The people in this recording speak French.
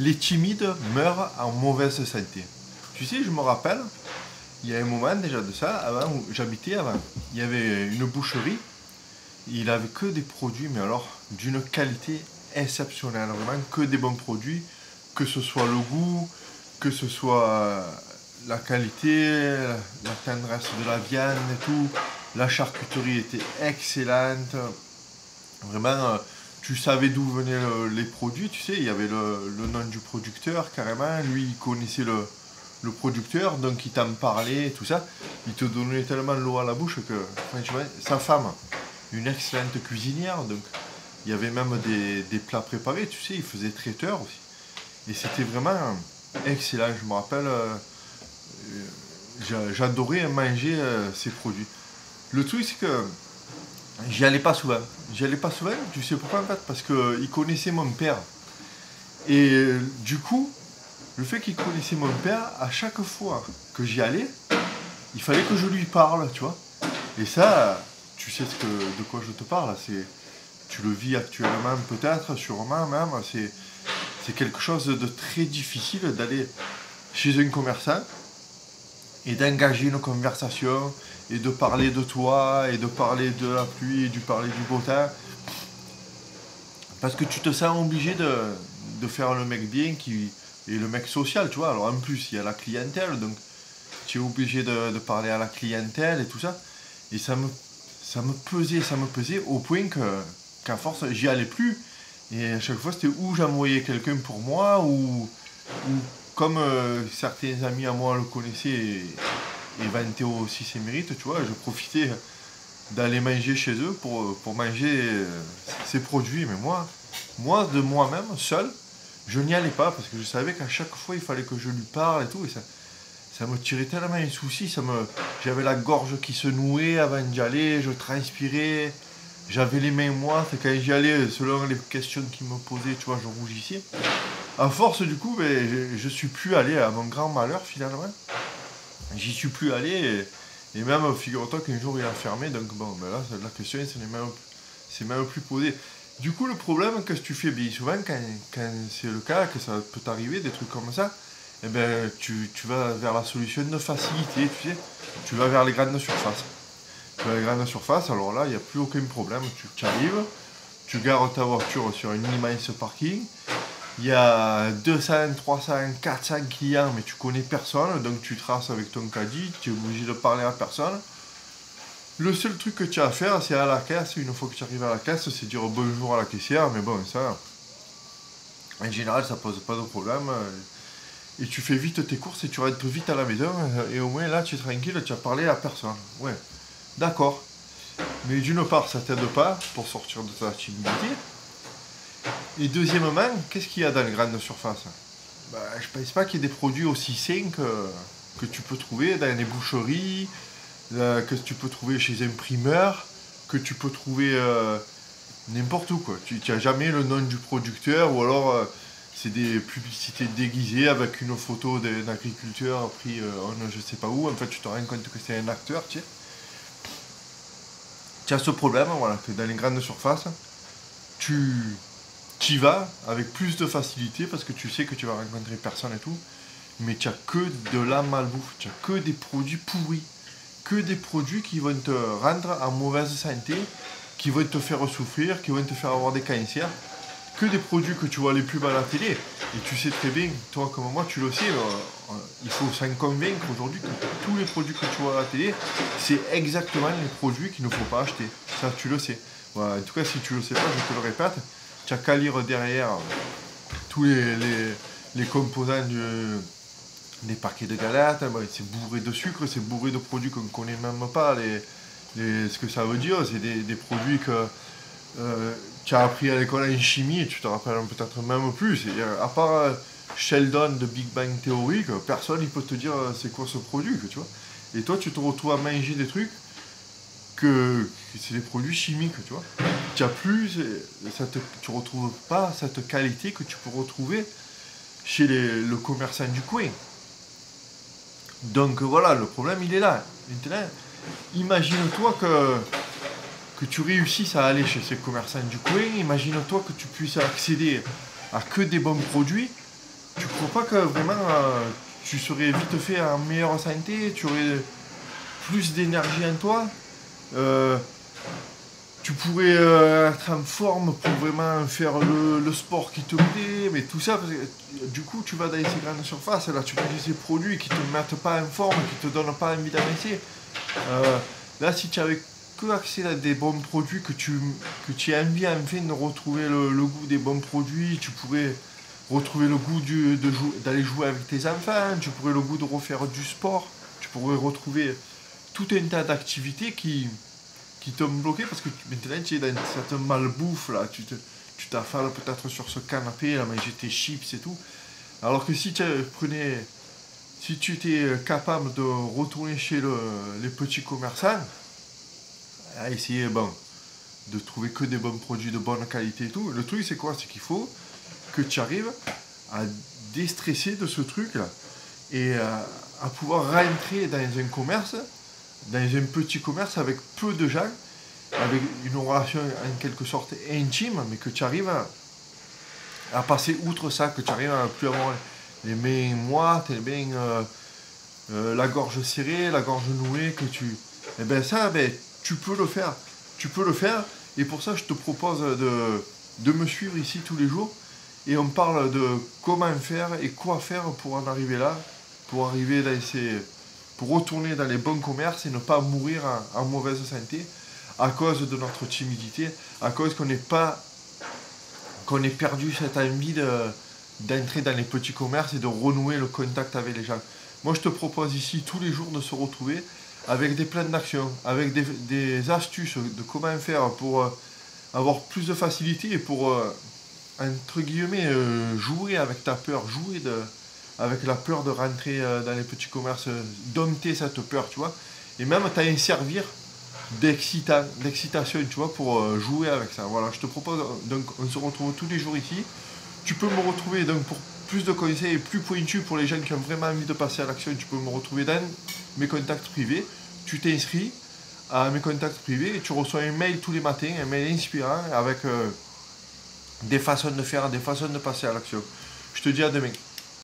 les timides meurent en mauvaise santé. Tu sais, je me rappelle, il y a un moment déjà de ça, avant où j'habitais avant, il y avait une boucherie, il avait que des produits, mais alors d'une qualité exceptionnelle, vraiment que des bons produits, que ce soit le goût, que ce soit la qualité, la tendresse de la viande et tout, la charcuterie était excellente, vraiment, tu savais d'où venaient les produits, tu sais, il y avait le nom du producteur carrément, lui il connaissait le producteur, donc il t'en parlait et tout ça, il te donnait tellement l'eau à la bouche que, franchement, sa femme, une excellente cuisinière, donc il y avait même des plats préparés, tu sais, il faisait traiteur aussi. Et c'était vraiment excellent, je me rappelle, j'adorais manger ces produits. Le truc c'est que j'y allais pas souvent. J'y allais pas souvent, tu sais pourquoi en fait? Parce qu'il connaissait mon père. Et du coup, le fait qu'il connaissait mon père, à chaque fois que j'y allais, il fallait que je lui parle, tu vois. Et ça, tu sais de quoi je te parle. Tu le vis actuellement peut-être, sûrement même. C'est quelque chose de très difficile d'aller chez un commerçant et d'engager une conversation et de parler de toi et de parler de la pluie et de parler du beau temps. Parce que tu te sens obligé de faire le mec bien et le mec social, tu vois. Alors en plus, il y a la clientèle, donc tu es obligé de parler à la clientèle et tout ça. Et ça me pesait au point qu'à force, j'y allais plus. Et à chaque fois, c'était où j'envoyais quelqu'un pour moi, ou comme certains amis à moi le connaissaient et vantaient aussi ses mérites, tu vois, je profitais d'aller manger chez eux pour manger ces produits. Mais moi, de moi-même, seul, je n'y allais pas parce que je savais qu'à chaque fois, il fallait que je lui parle et tout. Et ça me tirait tellement les soucis. J'avais la gorge qui se nouait avant d'y aller, je transpirais. J'avais les mains moites et quand j'y allais, selon les questions qu'ils me posaient, tu vois, je rougissais. À force, du coup, je suis plus allé, à mon grand malheur, finalement. J'y suis plus allé et même, figure-toi qu'un jour, il a fermé. Donc, bon, ben là, la question, c'est même plus posé. Du coup, le problème, que tu fais bien souvent, quand c'est le cas, que ça peut t'arriver, des trucs comme ça, eh ben, tu vas vers la solution de facilité, tu sais. Tu vas vers les grandes surfaces. Dans les grandes surfaces, alors là, il n'y a plus aucun problème. Tu arrives, tu gares ta voiture sur une immense parking. Il y a 200, 300, 400 clients, mais tu connais personne, donc tu traces avec ton caddie, tu es obligé de parler à personne. Le seul truc que tu as à faire, c'est à la caisse. Une fois que tu arrives à la caisse, c'est dire bonjour à la caissière, mais bon, ça, en général, ça pose pas de problème. Et tu fais vite tes courses et tu rentres vite à la maison, et au moins là, tu es tranquille, tu as parlé à personne. Ouais. D'accord. Mais d'une part, ça t'aide pas pour sortir de ta timidité. Et deuxièmement, qu'est-ce qu'il y a dans les grandes surfaces? Je pense pas qu'il y ait des produits aussi sains que tu peux trouver dans les boucheries, que tu peux trouver chez un primeur, que tu peux trouver n'importe où, quoi. Tu n'as jamais le nom du producteur, ou alors c'est des publicités déguisées avec une photo d'un agriculteur pris je sais pas où. En fait, tu te rends compte que c'est un acteur, tu sais. Tu as ce problème, voilà, que dans les grandes surfaces, tu y vas avec plus de facilité parce que tu sais que tu vas rencontrer personne et tout, mais tu n'as que de la malbouffe, tu n'as que des produits pourris, que des produits qui vont te rendre en mauvaise santé, qui vont te faire souffrir, qui vont te faire avoir des cancers, que des produits que tu vois les pubs à la télé. Et tu sais très bien, toi comme moi, tu le sais, il faut s'en convaincre aujourd'hui que tous les produits que tu vois à la télé, c'est exactement les produits qu'il ne faut pas acheter. Ça, tu le sais. Voilà, en tout cas, si tu le sais pas, je te le répète, tu n'as qu'à lire derrière tous les composants des paquets de galettes. C'est bourré de sucre, c'est bourré de produits qu'on ne connaît même pas. Ce que ça veut dire, c'est des produits que tu as appris à l'école en chimie et tu te rappelles peut-être même plus. C'est-à-dire, à part Sheldon de Big Bang Theory, personne ne peut te dire c'est quoi ce produit, tu vois. Et toi, tu te retrouves à manger des trucs que c'est des produits chimiques, tu vois. Tu as plus, tu retrouves pas cette qualité que tu peux retrouver chez le commerçant du coin. Donc voilà, le problème il est là. Maintenant, imagine-toi que tu réussisses à aller chez ces commerçants du coin, imagine-toi que tu puisses accéder à que des bons produits, trouves pas que vraiment tu serais vite fait en meilleure santé, tu aurais plus d'énergie en toi, euh, tu pourrais être en forme pour vraiment faire le sport qui te plaît, mais tout ça, parce que, du coup, tu vas dans ces grandes surfaces, là, tu manges ces produits qui te mettent pas en forme, qui te donnent pas envie d'avancer. Là, si tu avais que accès à des bons produits, que tu as envie enfin de retrouver le goût des bons produits, tu pourrais retrouver le goût d'aller jouer avec tes enfants, tu pourrais le goût de refaire du sport, tu pourrais retrouver tout un tas d'activités qui t'ont bloqué parce que maintenant tu es dans cette malbouffe là, tu t'affales peut-être sur ce canapé à manger tes chips et tout. Alors que si tu étais capable de retourner chez les petits commerçants, à essayer de trouver que des bons produits de bonne qualité et tout, le truc c'est quoi? C'est qu'il faut que tu arrives à déstresser de ce truc là et à pouvoir rentrer dans un commerce, dans un petit commerce avec peu de gens, avec une relation en quelque sorte intime, mais que tu arrives à passer outre ça, que tu arrives à plus avoir les mains moites, les mains, la gorge serrée, la gorge nouée, et ben ça, tu peux le faire. Tu peux le faire, et pour ça, je te propose de me suivre ici tous les jours, et on parle de comment faire et quoi faire pour en arriver là, pour arriver pour retourner dans les bons commerces et ne pas mourir en mauvaise santé à cause de notre timidité, à cause qu'on ait perdu cette envie d'entrer dans les petits commerces et de renouer le contact avec les gens. Moi, je te propose ici tous les jours de se retrouver avec des plans d'action, avec des astuces de comment faire pour avoir plus de facilité et pour, entre guillemets, jouer avec ta peur, avec la peur de rentrer dans les petits commerces, dompter cette peur, tu vois. Et même t'as un servir d'excitation, tu vois, pour jouer avec ça. Voilà, je te propose, donc on se retrouve tous les jours ici. Tu peux me retrouver donc pour plus de conseils plus pointus pour les gens qui ont vraiment envie de passer à l'action. Tu peux me retrouver dans mes contacts privés. Tu t'inscris à mes contacts privés et tu reçois un mail tous les matins, un mail inspirant avec des façons de faire, des façons de passer à l'action. Je te dis à demain.